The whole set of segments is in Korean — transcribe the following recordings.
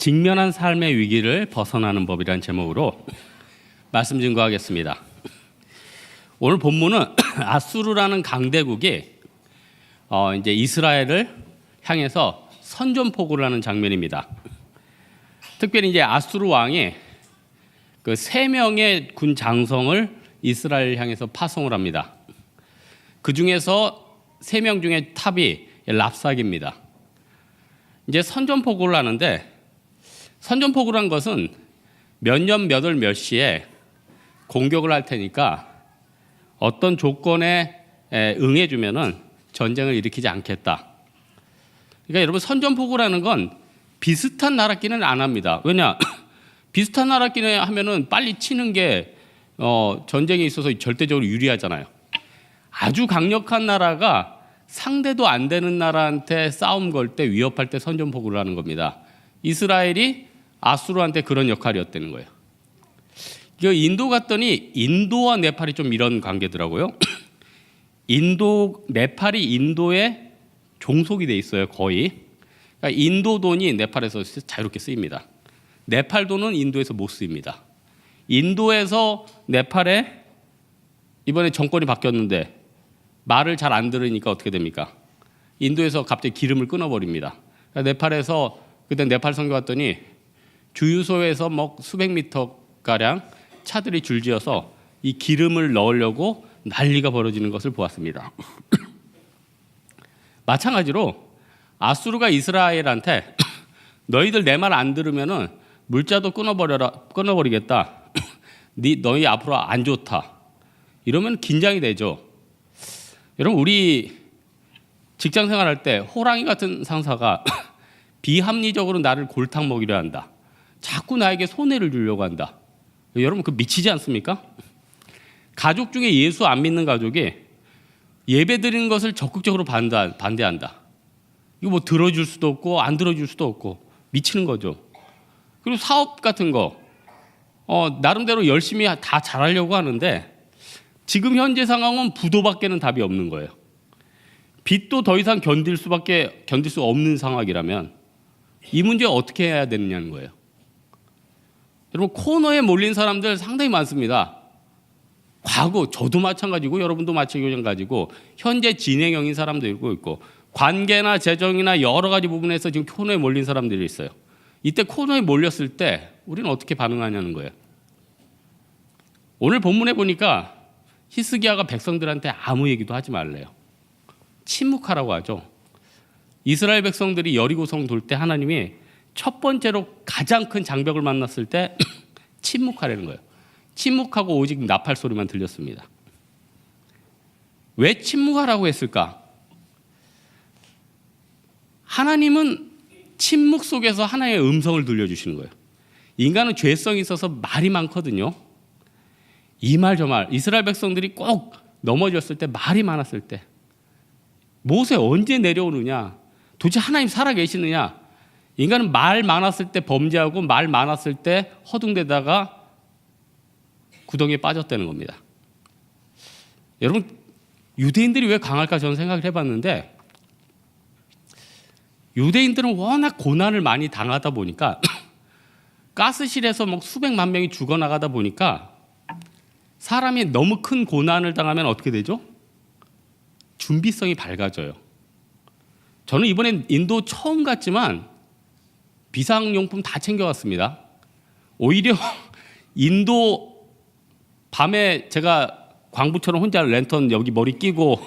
직면한 삶의 위기를 벗어나는 법이라는 제목으로 말씀 증거하겠습니다. 오늘 본문은 아수르라는 강대국이 이제 이스라엘을 향해서 선전포고를 하는 장면입니다. 특별히 이제 아수르 왕이 그 3명의 군 장성을 이스라엘을 향해서 파송을 합니다. 그 중에서 3명 중에 탑이 랍삭입니다. 이제 선전포고를 하는데, 선전포고란 것은 몇 년 몇 월 몇 시에 공격을 할 테니까 어떤 조건에 응해주면은 전쟁을 일으키지 않겠다. 그러니까 여러분, 선전포고라는 건 비슷한 나라끼는 안 합니다. 왜냐? 비슷한 나라끼는 하면은 빨리 치는 게 전쟁에 있어서 절대적으로 유리하잖아요. 아주 강력한 나라가 상대도 안 되는 나라한테 싸움 걸 때, 위협할 때 선전포고를 하는 겁니다. 이스라엘이 아수르한테 그런 역할이었다는 거예요. 인도 갔더니 인도와 네팔이 좀 이런 관계더라고요. 네팔이 인도에 종속이 돼 있어요, 거의. 그러니까 인도 돈이 네팔에서 자유롭게 쓰입니다. 네팔 돈은 인도에서 못 쓰입니다. 인도에서 네팔에 이번에 정권이 바뀌었는데 말을 잘 안 들으니까 어떻게 됩니까? 인도에서 갑자기 기름을 끊어버립니다. 그러니까 네팔에서 그때 네팔 선교 갔더니 주유소에서 수백 미터 가량 차들이 줄지어서 이 기름을 넣으려고 난리가 벌어지는 것을 보았습니다. 마찬가지로 아수르가 이스라엘한테 너희들 내 말 안 들으면은 물자도 끊어버리겠다. 너희 앞으로 안 좋다. 이러면 긴장이 되죠. 여러분, 우리 직장 생활할 때 호랑이 같은 상사가 비합리적으로 나를 골탕 먹이려 한다. 자꾸 나에게 손해를 주려고 한다. 여러분, 그 미치지 않습니까? 가족 중에 예수 안 믿는 가족이 예배 드리는 것을 적극적으로 반대한다. 이거 들어줄 수도 없고 안 들어줄 수도 없고 미치는 거죠. 그리고 사업 같은 거 나름대로 열심히 다 잘하려고 하는데 지금 현재 상황은 부도밖에는 답이 없는 거예요. 빚도 더 이상 견딜 수 없는 상황이라면 이 문제 어떻게 해야 되느냐는 거예요. 여러분, 코너에 몰린 사람들 상당히 많습니다. 과거 저도 마찬가지고 여러분도 마찬가지고 현재 진행형인 사람도 있고 관계나 재정이나 여러 가지 부분에서 지금 코너에 몰린 사람들이 있어요. 이때 코너에 몰렸을 때 우리는 어떻게 반응하냐는 거예요. 오늘 본문에 보니까 히스기야가 백성들한테 아무 얘기도 하지 말래요. 침묵하라고 하죠. 이스라엘 백성들이 여리고성 돌 때 하나님이 첫 번째로 가장 큰 장벽을 만났을 때 침묵하라는 거예요. 침묵하고 오직 나팔 소리만 들렸습니다. 왜 침묵하라고 했을까? 하나님은 침묵 속에서 하나님의 음성을 들려주시는 거예요. 인간은 죄성이 있어서 말이 많거든요. 이 말 저 말. 이스라엘 백성들이 꼭 넘어졌을 때, 말이 많았을 때, 모세 언제 내려오느냐, 도대체 하나님 살아계시느냐. 인간은 말 많았을 때 범죄하고 말 많았을 때 허둥대다가 구덩이에 빠졌다는 겁니다. 여러분, 유대인들이 왜 강할까 저는 생각을 해봤는데, 유대인들은 워낙 고난을 많이 당하다 보니까 가스실에서 수백만 명이 죽어나가다 보니까 사람이 너무 큰 고난을 당하면 어떻게 되죠? 준비성이 밝아져요. 저는 이번엔 인도 처음 갔지만 비상용품 다 챙겨왔습니다. 오히려 인도 밤에 제가 광부처럼 혼자 랜턴 여기 머리 끼고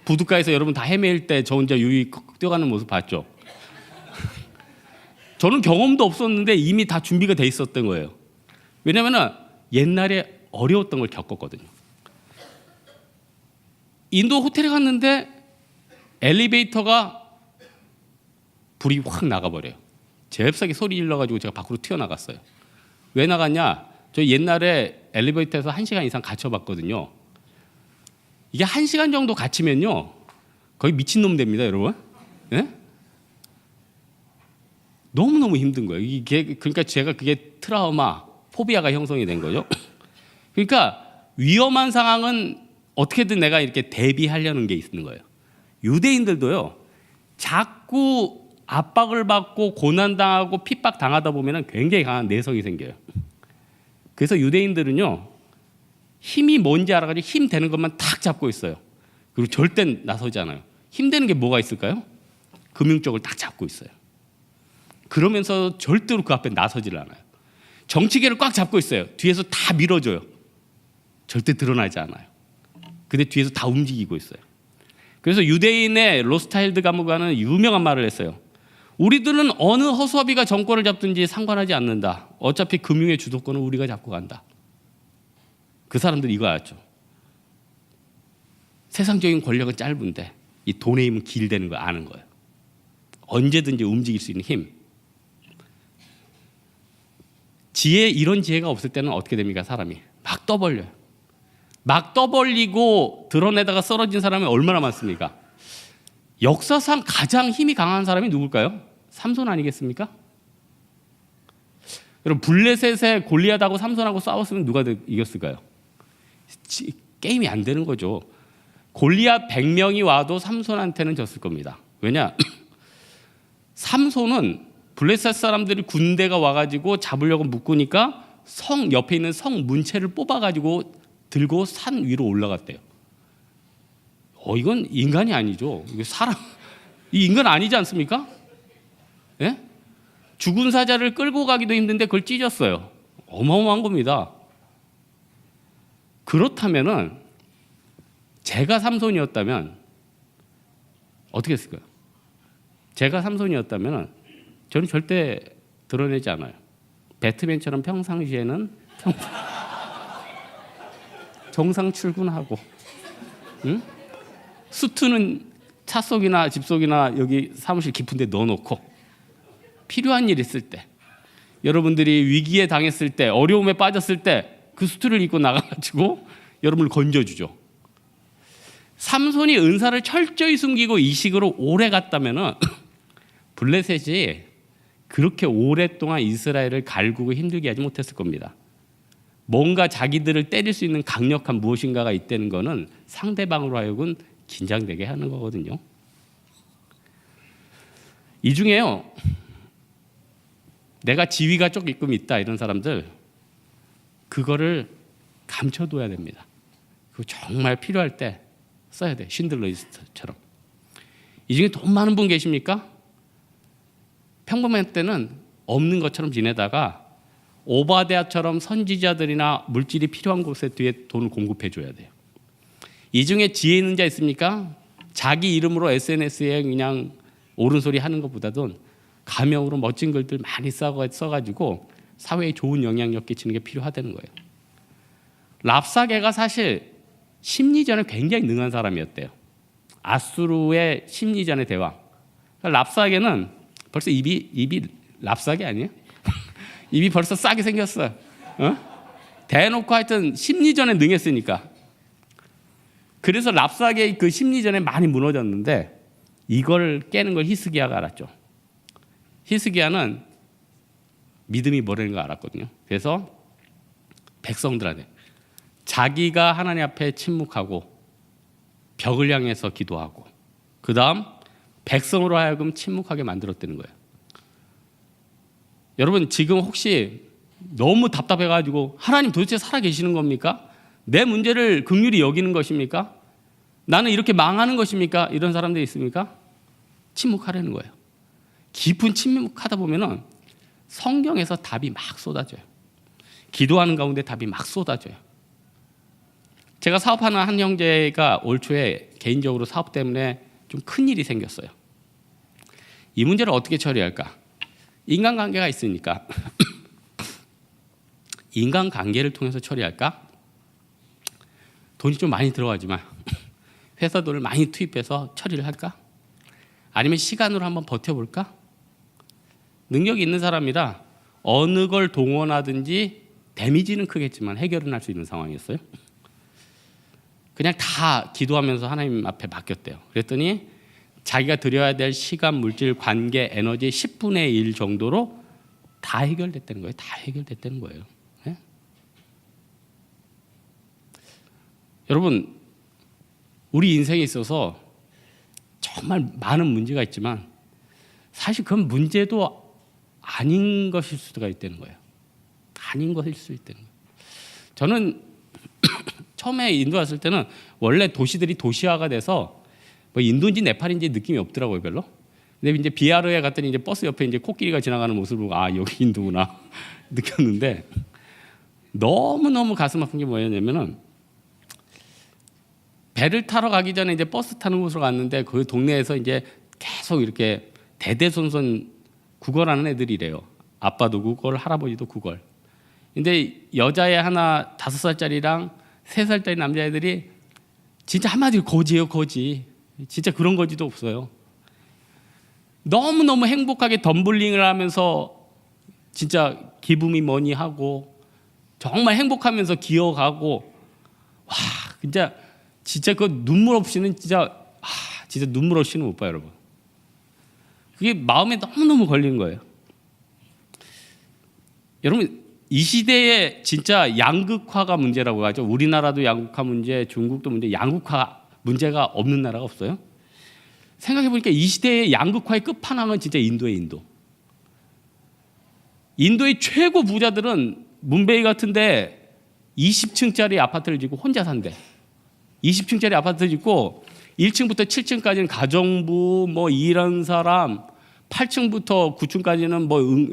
부둣가에서 여러분 다 헤매일 때 저 혼자 유유 뛰어가는 모습 봤죠? 저는 경험도 없었는데 이미 다 준비가 돼 있었던 거예요. 왜냐하면 옛날에 어려웠던 걸 겪었거든요. 인도 호텔에 갔는데 엘리베이터가 불이 확 나가버려요. 잽싸게 소리 질러가지고 제가 밖으로 튀어나갔어요. 왜 나갔냐? 저 옛날에 엘리베이터에서 1시간 이상 갇혀봤거든요. 이게 1시간 정도 갇히면요 거의 미친놈 됩니다, 여러분. 네? 너무너무 힘든 거예요. 그러니까 제가 그게 트라우마, 포비아가 형성이 된 거죠. 그러니까 위험한 상황은 어떻게든 내가 이렇게 대비하려는 게 있는 거예요. 유대인들도요, 자꾸 압박을 받고 고난당하고 핍박당하다 보면 굉장히 강한 내성이 생겨요. 그래서 유대인들은요, 힘이 뭔지 알아가지고 힘 되는 것만 탁 잡고 있어요. 그리고 절대 나서지 않아요. 힘되는 게 뭐가 있을까요? 금융 쪽을 딱 잡고 있어요. 그러면서 절대로 그 앞에 나서질 않아요. 정치계를 꽉 잡고 있어요. 뒤에서 다 밀어줘요. 절대 드러나지 않아요. 근데 뒤에서 다 움직이고 있어요. 그래서 유대인의 로스타일드 가무가는 유명한 말을 했어요. 우리들은 어느 허수아비가 정권을 잡든지 상관하지 않는다. 어차피 금융의 주도권은 우리가 잡고 간다. 그 사람들이 이거 알았죠. 세상적인 권력은 짧은데 이 돈의 힘은 길다는 거 아는 거예요. 언제든지 움직일 수 있는 힘. 이런 지혜가 없을 때는 어떻게 됩니까? 사람이 막 떠벌려요. 막 떠벌리고 드러내다가 쓰러진 사람이 얼마나 많습니까? 역사상 가장 힘이 강한 사람이 누굴까요? 삼손 아니겠습니까? 여러분, 블레셋의 골리앗하고 삼손하고 싸웠으면 누가 이겼을까요? 게임이 안 되는 거죠. 골리앗 100명이 와도 삼손한테는 졌을 겁니다. 왜냐? 삼손은 블레셋 사람들이 군대가 와가지고 잡으려고 묶으니까 성 옆에 있는 성 문체를 뽑아가지고 들고 산 위로 올라갔대요. 이건 인간이 아니죠. 이거 사람, 이 인간 아니지 않습니까? 예? 죽은 사자를 끌고 가기도 힘든데 그걸 찢었어요. 어마어마한 겁니다. 그렇다면은 제가 삼손이었다면 어떻게 했을까요? 제가 삼손이었다면 저는 절대 드러내지 않아요. 배트맨처럼 평상시에는 정상 출근하고, 응? 수트는 차 속이나 집 속이나 여기 사무실 깊은 데 넣어놓고 필요한 일 있을 때, 여러분들이 위기에 당했을 때, 어려움에 빠졌을 때 그 수트를 입고 나가가지고 여러분을 건져주죠. 삼손이 은사를 철저히 숨기고 이식으로 오래 갔다면 블레셋이 그렇게 오랫동안 이스라엘을 갈구고 힘들게 하지 못했을 겁니다. 뭔가 자기들을 때릴 수 있는 강력한 무엇인가가 있다는 것은 상대방으로 하여금 긴장되게 하는 거거든요. 이 중에요, 내가 지위가 조금 있다 이런 사람들, 그거를 감춰둬야 됩니다. 그거 정말 필요할 때 써야 돼. 쉰들러 리스트처럼. 이 중에 돈 많은 분 계십니까? 평범할 때는 없는 것처럼 지내다가 오바댜처럼 선지자들이나 물질이 필요한 곳에 뒤에 돈을 공급해 줘야 돼요. 이 중에 지혜 있는 자 있습니까? 자기 이름으로 SNS에 그냥 옳은 소리 하는 것보다도 가명으로 멋진 글들 많이 써가지고 사회에 좋은 영향력 끼치는 게 필요하다는 거예요. 랍사게가 사실 심리전에 굉장히 능한 사람이었대요. 아수르의 심리전의 대왕. 랍사게는 벌써 입이 랍사게 아니에요? 입이 벌써 싸게 생겼어요. 대놓고 하여튼 심리전에 능했으니까. 그래서 랍사게의 그 심리전에 많이 무너졌는데 이걸 깨는 걸 히스기야가 알았죠. 히스기야는 믿음이 뭐라는 걸 알았거든요. 그래서 백성들한테 자기가 하나님 앞에 침묵하고 벽을 향해서 기도하고 그 다음 백성으로 하여금 침묵하게 만들었다는 거예요. 여러분, 지금 혹시 너무 답답해가지고 하나님 도대체 살아계시는 겁니까? 내 문제를 긍휼히 여기는 것입니까? 나는 이렇게 망하는 것입니까? 이런 사람들이 있습니까? 침묵하라는 거예요. 깊은 침묵하다 보면은 성경에서 답이 막 쏟아져요. 기도하는 가운데 답이 막 쏟아져요. 제가 사업하는 한 형제가 올 초에 개인적으로 사업 때문에 좀 큰 일이 생겼어요. 이 문제를 어떻게 처리할까? 인간관계가 있으니까 인간관계를 통해서 처리할까? 돈이 좀 많이 들어가지만 회사 돈을 많이 투입해서 처리를 할까? 아니면 시간으로 한번 버텨볼까? 능력이 있는 사람이라 어느 걸 동원하든지 데미지는 크겠지만 해결은 할 수 있는 상황이었어요. 그냥 다 기도하면서 하나님 앞에 맡겼대요. 그랬더니 자기가 드려야 될 시간, 물질, 관계, 에너지 10분의 1 정도로 다 해결됐다는 거예요. 다 해결됐다는 거예요. 네? 여러분, 우리 인생에 있어서 정말 많은 문제가 있지만 사실 그건 문제도 아닌 것일 수가 있다는 거예요. 아닌 것일 수 있다는 거예요. 저는 처음에 인도 왔을 때는 원래 도시들이 도시화가 돼서 뭐 인도인지 네팔인지 느낌이 없더라고요, 별로. 근데 이제 비하르에 갔더니 이제 버스 옆에 이제 코끼리가 지나가는 모습을 보고 아, 여기 인도구나 느꼈는데 너무 가슴 아픈 게 뭐였냐면은 배를 타러 가기 전에 이제 버스 타는 곳으로 갔는데 그 동네에서 이제 계속 이렇게 대대손손 구걸하는 애들이래요. 아빠도 구걸, 할아버지도 구걸. 근데 여자애 하나 5살짜리랑 3살짜리 남자애들이 진짜 한마디로 거지예요, 거지. 진짜 그런 거지도 없어요. 너무너무 행복하게 덤블링을 하면서 진짜 기분이 뭐니 하고 정말 행복하면서 기어가고 와, 진짜 그 눈물 없이는 진짜 눈물 없이는 못 봐요, 여러분. 그게 마음에 너무너무 걸리는 거예요. 여러분, 이 시대에 진짜 양극화가 문제라고 하죠. 우리나라도 양극화 문제, 중국도 문제, 양극화 문제가 없는 나라가 없어요. 생각해 보니까 이 시대의 양극화의 끝판왕은 진짜 인도예요, 인도. 인도의 최고 부자들은 문베이 같은데 20층짜리 아파트를 짓고 혼자 산대. 20층짜리 아파트를 짓고 1층부터 7층까지는 가정부, 뭐 일하는 사람, 8층부터 9층까지는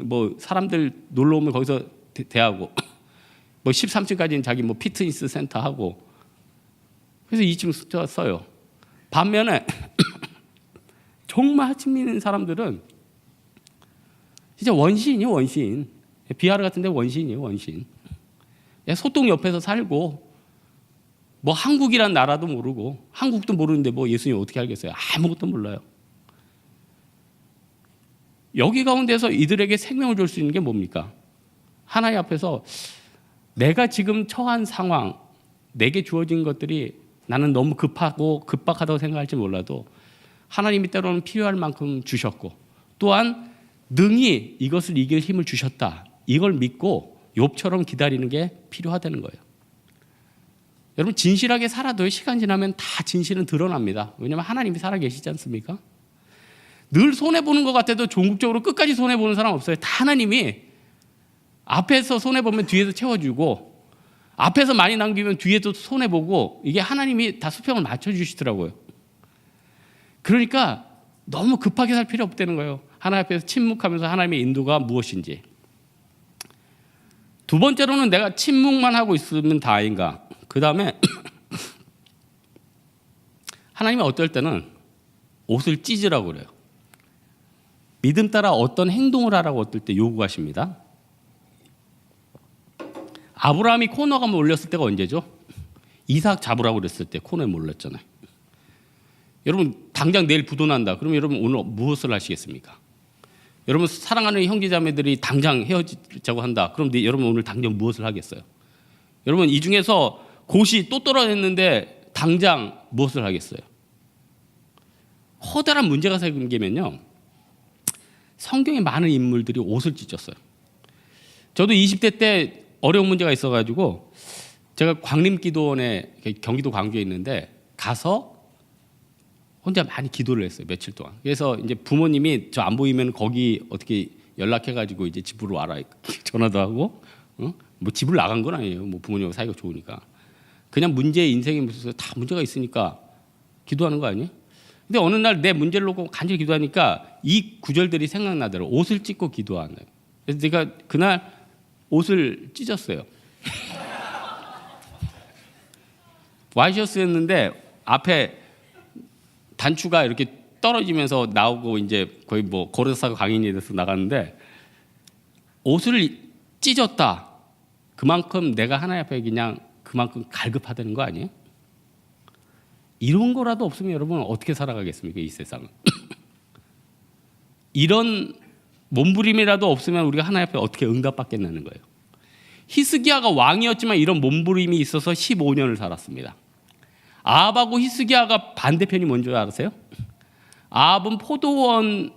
뭐 사람들 놀러 오면 거기서 대하고, 뭐 13층까지는 자기 뭐 피트니스 센터 하고, 그래서 2층 써요. 반면에 정말 하층민 있는 사람들은 진짜 원시인이에요, 원시인. 비하르 같은 데 원시인이에요, 원시인. 소똥 옆에서 살고 뭐 한국이란 나라도 모르고 한국도 모르는데 뭐 예수님 어떻게 알겠어요? 아무것도 몰라요. 여기 가운데서 이들에게 생명을 줄 수 있는 게 뭡니까? 하나님 앞에서 내가 지금 처한 상황, 내게 주어진 것들이 나는 너무 급하고 급박하다고 생각할지 몰라도 하나님이 때로는 필요할 만큼 주셨고 또한 능히 이것을 이길 힘을 주셨다. 이걸 믿고 욥처럼 기다리는 게 필요하다는 거예요. 여러분, 진실하게 살아도 시간 지나면 다 진실은 드러납니다. 왜냐하면 하나님이 살아계시지 않습니까? 늘 손해보는 것 같아도 종국적으로 끝까지 손해보는 사람 없어요. 다 하나님이 앞에서 손해보면 뒤에서 채워주고 앞에서 많이 남기면 뒤에도 손해보고 이게 하나님이 다 수평을 맞춰주시더라고요. 그러니까 너무 급하게 살 필요 없다는 거예요. 하나님 앞에서 침묵하면서 하나님의 인도가 무엇인지. 두 번째로는 내가 침묵만 하고 있으면 다인가. 그 다음에 하나님이 어떨 때는 옷을 찢으라고 그래요. 믿음 따라 어떤 행동을 하라고 어떨 때 요구하십니다. 아브라함이 코너감을 올렸을 때가 언제죠? 이삭 잡으라고 그랬을 때 코너에 몰렸잖아요. 여러분, 당장 내일 부도난다. 그러면 여러분 오늘 무엇을 하시겠습니까? 여러분, 사랑하는 형제자매들이 당장 헤어지자고 한다. 그럼 여러분 오늘 당장 무엇을 하겠어요? 여러분, 이 중에서 곧이 또 떨어졌는데 당장 무엇을 하겠어요? 커다란 문제가 생기면요, 성경에 많은 인물들이 옷을 찢었어요. 저도 20대 때 어려운 문제가 있어가지고 제가 광림기도원에 경기도 광주에 있는데 가서 혼자 많이 기도를 했어요, 며칠 동안. 그래서 이제 부모님이 저 안 보이면 거기 어떻게 연락해가지고 이제 집으로 와라 전화도 하고, 뭐 집을 나간 건 아니에요. 뭐 부모님하고 사이가 좋으니까. 그냥 문제, 인생에 무슨 다 문제가 있으니까 기도하는 거 아니에요? 근데 어느 날 내 문제를 놓고 간절히 기도하니까 이 구절들이 생각나더라고. 옷을 찢고 기도하는. 그래서 제가 그날 옷을 찢었어요. 와이셔츠였는데 앞에 단추가 이렇게 떨어지면서 나오고 이제 거의 뭐 고려사 강인이 돼서 나갔는데 옷을 찢었다. 그만큼 내가 하나님 앞에 그냥 그만큼 갈급하다는 거 아니에요? 이런 거라도 없으면 여러분 어떻게 살아가겠습니까? 이 세상은. 이런 몸부림이라도 없으면 우리가 하나님 앞에 어떻게 응답받겠냐는 거예요. 히스기야가 왕이었지만 이런 몸부림이 있어서 15년을 살았습니다. 아합하고 히스기야가 반대편이 뭔지 아세요? 아합은 포도원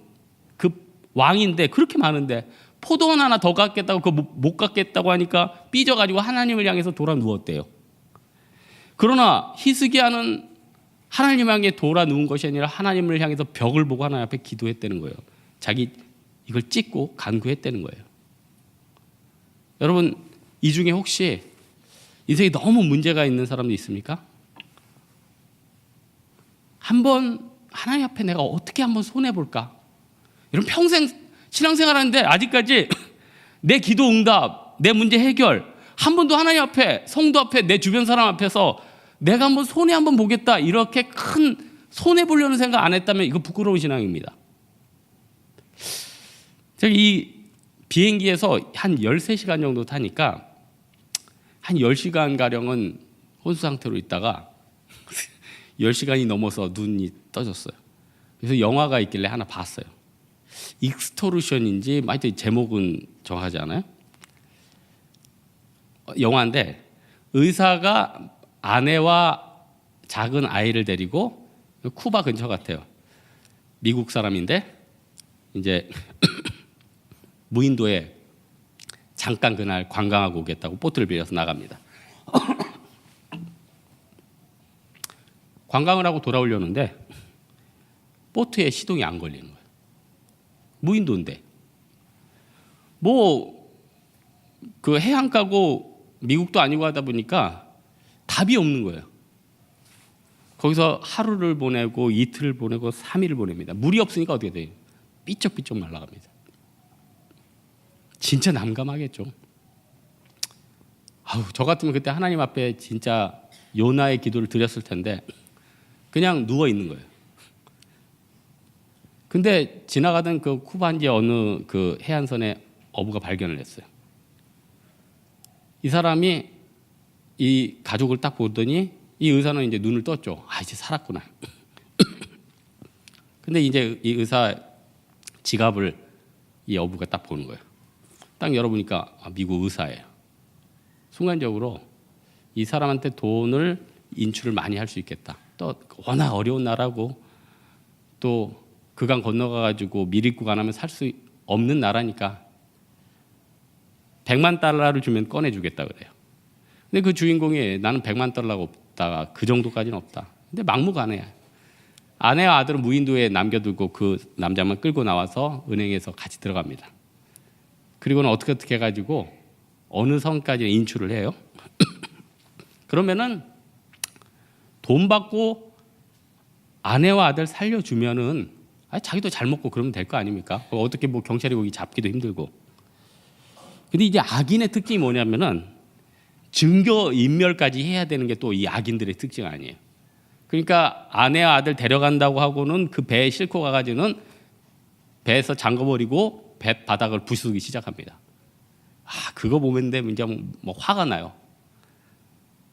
그 왕인데 그렇게 많은데 포도원 하나 더 갖겠다고 그거 못 갖겠다고 하니까 삐져가지고 하나님을 향해서 돌아 누웠대요. 그러나 히스기야는 하나님 향해 돌아 누운 것이 아니라 하나님을 향해서 벽을 보고 하나님 앞에 기도했다는 거예요. 자기 이걸 찍고 간구했다는 거예요. 여러분, 이 중에 혹시 인생에 너무 문제가 있는 사람도 있습니까? 한번 하나님 앞에 내가 어떻게 한번 손해볼까? 이런 평생 신앙생활 하는데 아직까지 내 기도 응답, 내 문제 해결 한 번도 하나님 앞에, 성도 앞에, 내 주변 사람 앞에서 내가 한번 손해 한번 보겠다 이렇게 큰 손해 보려는 생각 안 했다면 이거 부끄러운 신앙입니다. 제가 이 비행기에서 한 13시간 정도 타니까 한 10시간 가량은 혼수 상태로 있다가 10시간이 넘어서 눈이 떠졌어요. 그래서 영화가 있길래 하나 봤어요. 익스토르션인지 하여튼 제목은 정하지 않아요? 영화인데 의사가 아내와 작은 아이를 데리고 쿠바 근처 같아요. 미국 사람인데 이제 무인도에 잠깐 그날 관광하고 오겠다고 보트를 빌려서 나갑니다. 관광을 하고 돌아오려는데 보트에 시동이 안 걸리는 거예요. 무인도인데 뭐 그 해안가고 미국도 아니고 하다 보니까 답이 없는 거예요. 거기서 하루를 보내고 이틀을 보내고 3일을 보냅니다. 물이 없으니까 어떻게 돼요? 삐쩍삐쩍 말라갑니다. 진짜 난감하겠죠. 저 같으면 그때 하나님 앞에 진짜 요나의 기도를 드렸을 텐데 그냥 누워 있는 거예요. 근데 지나가던 그 쿠바인지 어느 그 해안선에 어부가 발견을 했어요. 이 사람이 이 가족을 딱 보더니 이 의사는 이제 눈을 떴죠. 이제 살았구나. 근데 이제 이 의사 지갑을 이 어부가 딱 보는 거예요. 딱 열어보니까 미국 의사예요. 순간적으로 이 사람한테 돈을 인출을 많이 할 수 있겠다. 또 워낙 어려운 나라고 또 그강 건너가가지고 미리국 안 하면 살 수 없는 나라니까 $100만 주면 꺼내주겠다 그래요. 근데 그 주인공이 나는 $100만 없다. 그 정도까지는 없다. 근데 막무가내야. 아내와 아들은 무인도에 남겨두고 그 남자만 끌고 나와서 은행에서 같이 들어갑니다. 그리고는 어떻게 해가지고 어느 선까지 인출을 해요. 그러면은 돈 받고 아내와 아들 살려주면은 자기도 잘 먹고 그러면 될 거 아닙니까? 어떻게 뭐 경찰이 거기 잡기도 힘들고. 근데 이제 악인의 특징이 뭐냐면은 증거 인멸까지 해야 되는 게 또 이 악인들의 특징 아니에요. 그러니까 아내와 아들 데려간다고 하고는 그 배에 싣고 가가지고는 배에서 잠궈버리고 배 바닥을 부수기 시작합니다. 그거 보면 이제 뭐 화가 나요.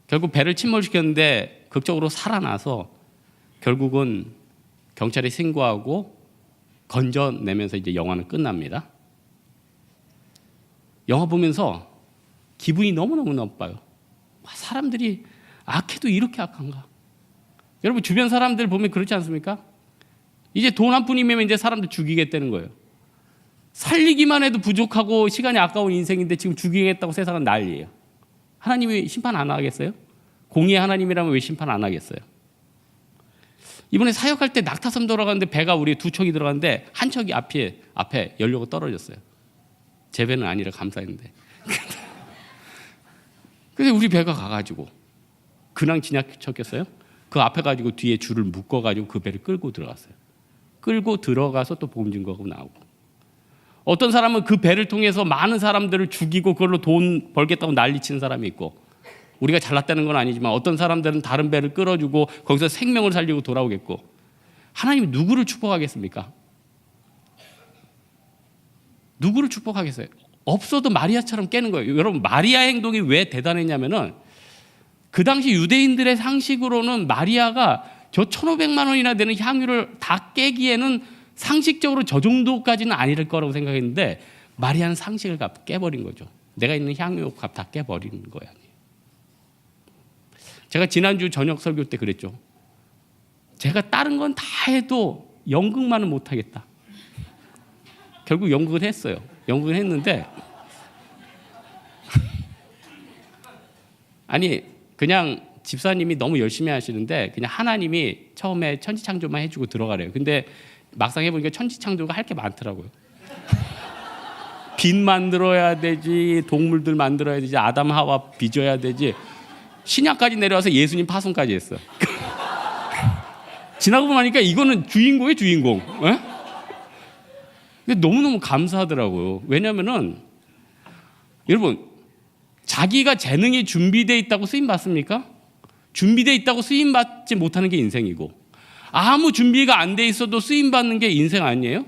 결국 배를 침몰시켰는데 극적으로 살아나서 결국은 경찰에 신고하고 건져내면서 이제 영화는 끝납니다. 영화 보면서 기분이 너무너무 나빠요. 사람들이 악해도 이렇게 악한가? 여러분 주변 사람들 보면 그렇지 않습니까? 이제 돈 한 푼이면 이제 사람들 죽이겠다는 거예요. 살리기만 해도 부족하고 시간이 아까운 인생인데 지금 죽이겠다고 세상은 난리예요. 하나님이 심판 안 하겠어요? 공의의 하나님이라면 왜 심판 안 하겠어요? 이번에 사역할 때 낙타섬 돌아가는데 배가 우리 두 척이 들어갔는데 한 척이 앞에 연료가 떨어졌어요. 제 배는 아니라 감사했는데. 근데 우리 배가 가가지고 그냥 지나쳤겠어요? 그 앞에 가지고 뒤에 줄을 묶어가지고 그 배를 끌고 들어갔어요. 끌고 들어가서 또 복음 증거하고 나오고. 어떤 사람은 그 배를 통해서 많은 사람들을 죽이고 그걸로 돈 벌겠다고 난리치는 사람이 있고, 우리가 잘났다는 건 아니지만 어떤 사람들은 다른 배를 끌어주고 거기서 생명을 살리고 돌아오겠고. 하나님이 누구를 축복하겠습니까? 누구를 축복하겠어요? 없어도 마리아처럼 깨는 거예요. 여러분 마리아 행동이 왜 대단했냐면은 그 당시 유대인들의 상식으로는 마리아가 저 1,500만 원이나 되는 향유를 다 깨기에는 상식적으로 저 정도까지는 아닐 거라고 생각했는데 마리아는 상식을 깨버린 거죠. 내가 있는 향유 값 다 깨버리는 거야. 제가 지난주 저녁 설교 때 그랬죠. 제가 다른 건 다 해도 연극만은 못하겠다. 결국 연극을 했어요. 연극을 했는데 아니 그냥 집사님이 너무 열심히 하시는데 그냥 하나님이 처음에 천지창조만 해주고 들어가래요. 근데 막상 해보니까 천지창조가 할 게 많더라고요. 빛 만들어야 되지, 동물들 만들어야 되지, 아담 하와 빚어야 되지, 신약까지 내려와서 예수님 파송까지 했어. 지나고 보니까 이거는 주인공이에요, 주인공. 에? 근데 너무너무 감사하더라고요. 왜냐면은 여러분, 자기가 재능이 준비되어 있다고 쓰임 받습니까? 준비되어 있다고 쓰임 받지 못하는 게 인생이고, 아무 준비가 안 돼 있어도 쓰임 받는 게 인생 아니에요?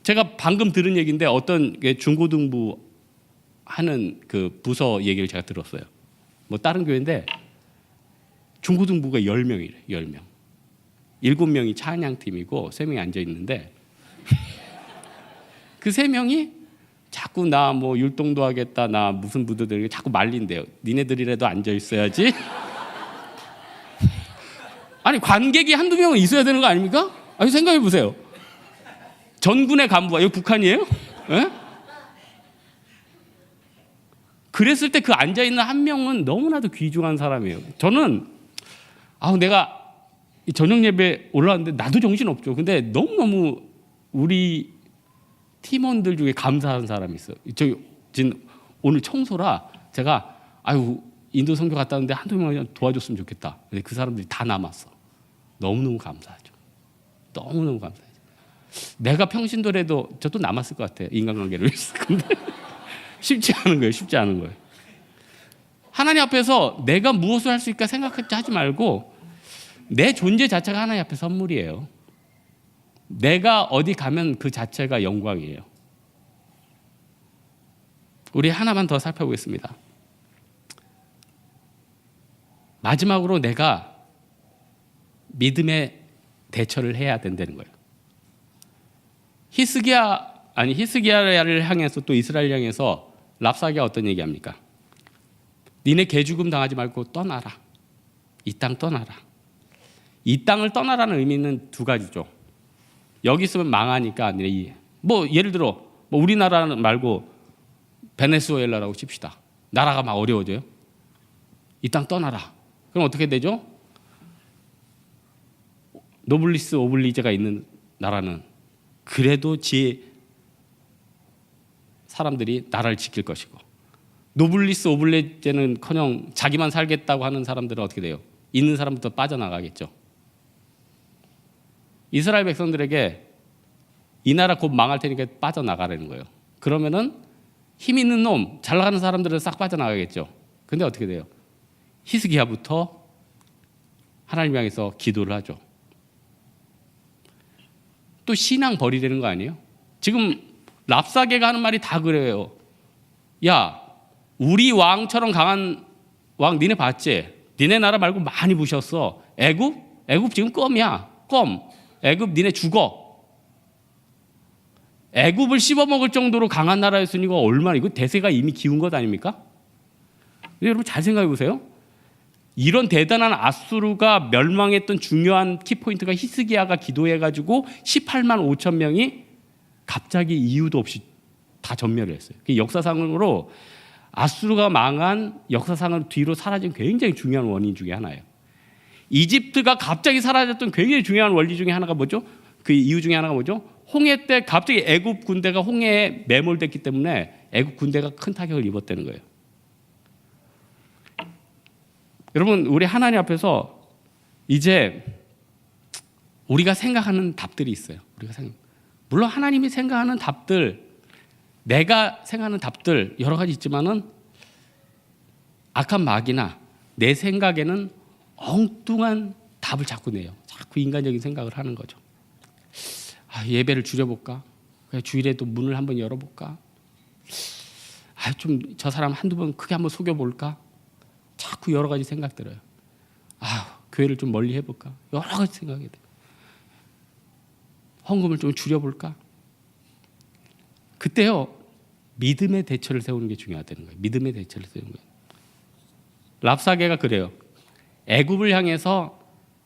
제가 방금 들은 얘기인데 어떤 중고등부 하는 그 부서 얘기를 제가 들었어요. 뭐 다른 교회인데 중고등부가 10명이래. 10명. 7명이 찬양팀이고 3명이 앉아 있는데 그 3명이 자꾸 나 뭐 율동도 하겠다, 나 무슨 부도들 자꾸 말린대요. 니네들이라도 앉아 있어야지. 아니 관객이 한두 명은 있어야 되는 거 아닙니까? 아니 생각해 보세요. 전군의 간부가 여기 북한이에요? 에? 그랬을 때 그 앉아 있는 한 명은 너무나도 귀중한 사람이에요. 저는 내가 저녁 예배 올라왔는데 나도 정신 없죠. 근데 너무너무 우리 팀원들 중에 감사한 사람이 있어요. 지금 오늘 청소라 제가 인도 선교 갔다 왔는데 한두 명만 도와줬으면 좋겠다. 근데 그 사람들이 다 남았어. 너무너무 감사하죠. 너무너무 감사하죠. 내가 평신도래도 저도 남았을 것 같아요. 인간관계를 위해서. 근데 쉽지 않은 거예요. 쉽지 않은 거예요. 하나님 앞에서 내가 무엇을 할 수 있을까 생각하지 말고 내 존재 자체가 하나님 앞에 선물이에요. 내가 어디 가면 그 자체가 영광이에요. 우리 하나만 더 살펴보겠습니다. 마지막으로 내가 믿음의 대처를 해야 된다는 거예요. 히스기야를 향해서 또 이스라엘 향해서 랍사게가 어떤 얘기합니까? 니네 개죽음 당하지 말고 떠나라. 이 땅 떠나라. 이 땅을 떠나라는 의미는 두 가지죠. 여기 있으면 망하니까 예를 들어 우리나라 말고 베네수엘라라고 칩시다. 나라가 막 어려워져요. 이 땅 떠나라. 그럼 어떻게 되죠? 노블리스 오블리제가 있는 나라는 그래도 사람들이 나라를 지킬 것이고, 노블리스 오블리제는커녕 자기만 살겠다고 하는 사람들은 어떻게 돼요? 있는 사람부터 빠져나가겠죠. 이스라엘 백성들에게 이 나라 곧 망할 테니까 빠져나가라는 거예요. 그러면은 힘 있는 놈, 잘 나가는 사람들은 싹 빠져나가겠죠. 근데 어떻게 돼요? 히스기야부터 하나님 향해서 기도를 하죠. 또 신앙 버리려는 거 아니에요? 지금 랍사게가 하는 말이 다 그래요. 야, 우리 왕처럼 강한 왕 니네 봤지? 니네 나라 말고 많이 부셨어. 애굽 지금 껌이야. 껌. 애굽 니네 죽어. 애굽을 씹어먹을 정도로 강한 나라였으니까 얼마나, 이거 대세가 이미 기운 것 아닙니까? 여러분 잘 생각해 보세요. 이런 대단한 아수르가 멸망했던 중요한 키포인트가 히스기야가 기도해가지고 18만 5천 명이 갑자기 이유도 없이 다 전멸을 했어요. 역사상으로 아수르가 망한 역사상으로 뒤로 사라진 굉장히 중요한 원인 중에 하나예요. 이집트가 갑자기 사라졌던 굉장히 중요한 원리 중에 하나가 뭐죠? 그 이유 중에 하나가 뭐죠? 홍해 때 갑자기 애굽 군대가 홍해에 매몰됐기 때문에 애굽 군대가 큰 타격을 입었다는 거예요. 여러분, 우리 하나님 앞에서 이제 우리가 생각하는 답들이 있어요. 물론 하나님이 생각하는 답들, 내가 생각하는 답들 여러 가지 있지만은 악한 마귀나 내 생각에는 엉뚱한 답을 자꾸 내요. 자꾸 인간적인 생각을 하는 거죠. 예배를 줄여볼까? 주일에도 문을 한번 열어볼까? 좀 저 사람 한두 번 크게 한번 속여볼까? 자꾸 여러 가지 생각 들어요. 교회를 좀 멀리 해볼까? 여러 가지 생각이 돼요. 헌금을 좀 줄여볼까? 그때요, 믿음의 대처를 세우는 게 중요하다는 거예요. 믿음의 대처를 세우는 거예요. 랍사게가 그래요. 애굽을 향해서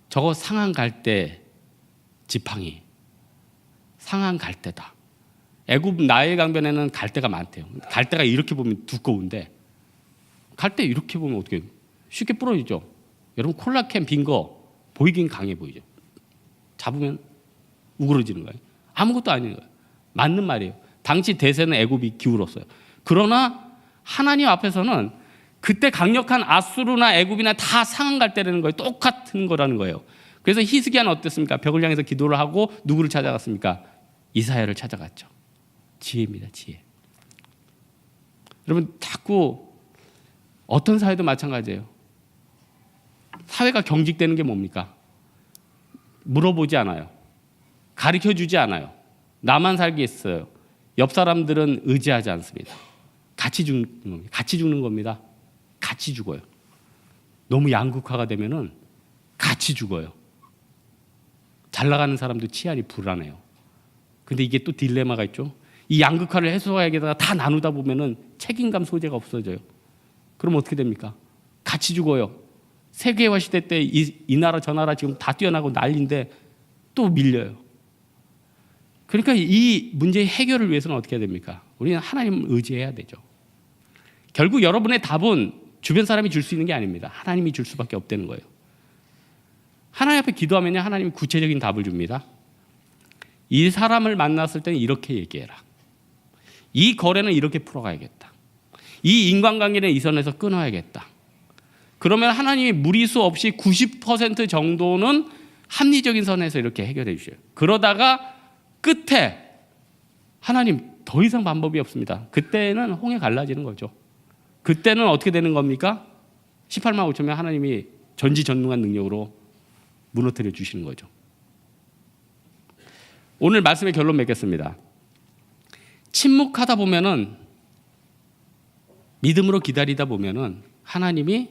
저거 상한 갈대 지팡이, 상한 갈대다. 애굽 나일 강변에는 갈대가 많대요. 갈대가 이렇게 보면 두꺼운데 갈대 이렇게 보면 어떻게 쉽게 부러지죠. 여러분 콜라캔 빈 거 보이긴 강해 보이죠. 잡으면 우그러지는 거예요. 아무것도 아닌 거예요. 맞는 말이에요. 당시 대세는 애굽이 기울었어요. 그러나 하나님 앞에서는 그때 강력한 아수르나 애굽이나 다 상한 갈대라는 거예요. 똑같은 거라는 거예요. 그래서 히스기야는 어땠습니까? 벽을 향해서 기도를 하고 누구를 찾아갔습니까? 이사야를 찾아갔죠. 지혜입니다. 지혜. 여러분 자꾸 어떤 사회도 마찬가지예요. 사회가 경직되는 게 뭡니까? 물어보지 않아요. 가르쳐주지 않아요. 나만 살겠어요. 옆 사람들은 의지하지 않습니다. 같이 죽는 겁니다. 같이 죽는 겁니다. 같이 죽어요. 너무 양극화가 되면은 같이 죽어요. 잘 나가는 사람도 치안이 불안해요. 근데 이게 또 딜레마가 있죠. 이 양극화를 해소하기에다가 다 나누다 보면은 책임감 소재가 없어져요. 그럼 어떻게 됩니까? 같이 죽어요. 세계화 시대 때 이 나라 저 나라 지금 다 뛰어나고 난리인데 또 밀려요. 그러니까 이 문제의 해결을 위해서는 어떻게 해야 됩니까? 우리는 하나님을 의지해야 되죠. 결국 여러분의 답은 주변 사람이 줄 수 있는 게 아닙니다. 하나님이 줄 수밖에 없다는 거예요. 하나님 앞에 기도하면요, 하나님이 구체적인 답을 줍니다. 이 사람을 만났을 때는 이렇게 얘기해라. 이 거래는 이렇게 풀어가야겠다. 이 인간관계는 이 선에서 끊어야겠다. 그러면 하나님이 무리수 없이 90% 정도는 합리적인 선에서 이렇게 해결해 주셔요. 그러다가 끝에 하나님 더 이상 방법이 없습니다. 그때는 홍해 갈라지는 거죠. 그때는 어떻게 되는 겁니까? 18만 5천 명 하나님이 전지전능한 능력으로 무너뜨려 주시는 거죠. 오늘 말씀의 결론 맺겠습니다. 침묵하다 보면은, 믿음으로 기다리다 보면은 하나님이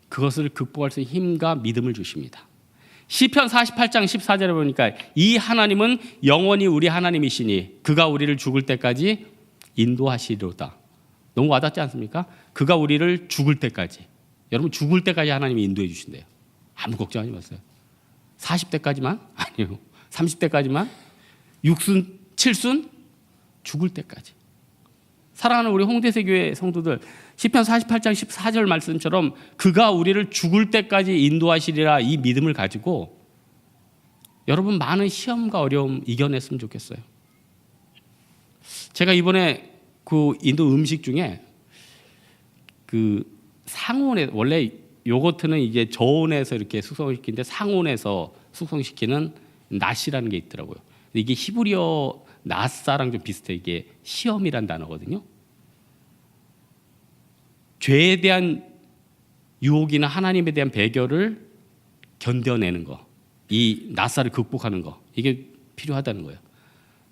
그것을 극복할 수 있는 힘과 믿음을 주십니다. 시편 48장 14절에 보니까 이 하나님은 영원히 우리 하나님이시니 그가 우리를 죽을 때까지 인도하시리로다. 너무 와닿지 않습니까? 그가 우리를 죽을 때까지. 여러분 죽을 때까지 하나님이 인도해 주신대요. 아무 걱정하지 마세요. 40대까지만? 아니요. 30대까지만? 6순, 7순? 죽을 때까지. 사랑하는 우리 홍대세교회 성도들, 시편 48장 14절 말씀처럼 그가 우리를 죽을 때까지 인도하시리라, 이 믿음을 가지고 여러분 많은 시험과 어려움 이겨냈으면 좋겠어요. 제가 이번에 그 인도 음식 중에 그 상온에, 원래 요거트는 이제 저온에서 이렇게 숙성시키는데 상온에서 숙성시키는 나시라는 게 있더라고요. 이게 히브리어 나사랑 좀 비슷해. 이게 시험이란 단어거든요. 죄에 대한 유혹이나 하나님에 대한 배교를 견뎌내는 거, 이 나사를 극복하는 거, 이게 필요하다는 거예요.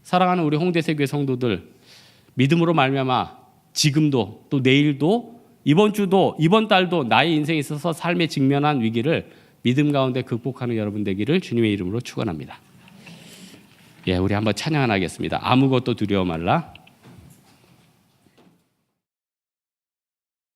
사랑하는 우리 홍대세교회 성도들, 믿음으로 말미암아 지금도 또 내일도 이번 주도 이번 달도 나의 인생에 있어서 삶에 직면한 위기를 믿음 가운데 극복하는 여러분 되기를 주님의 이름으로 축원합니다. 예, 우리 한번 찬양 하겠습니다. 아무것도 두려워 말라.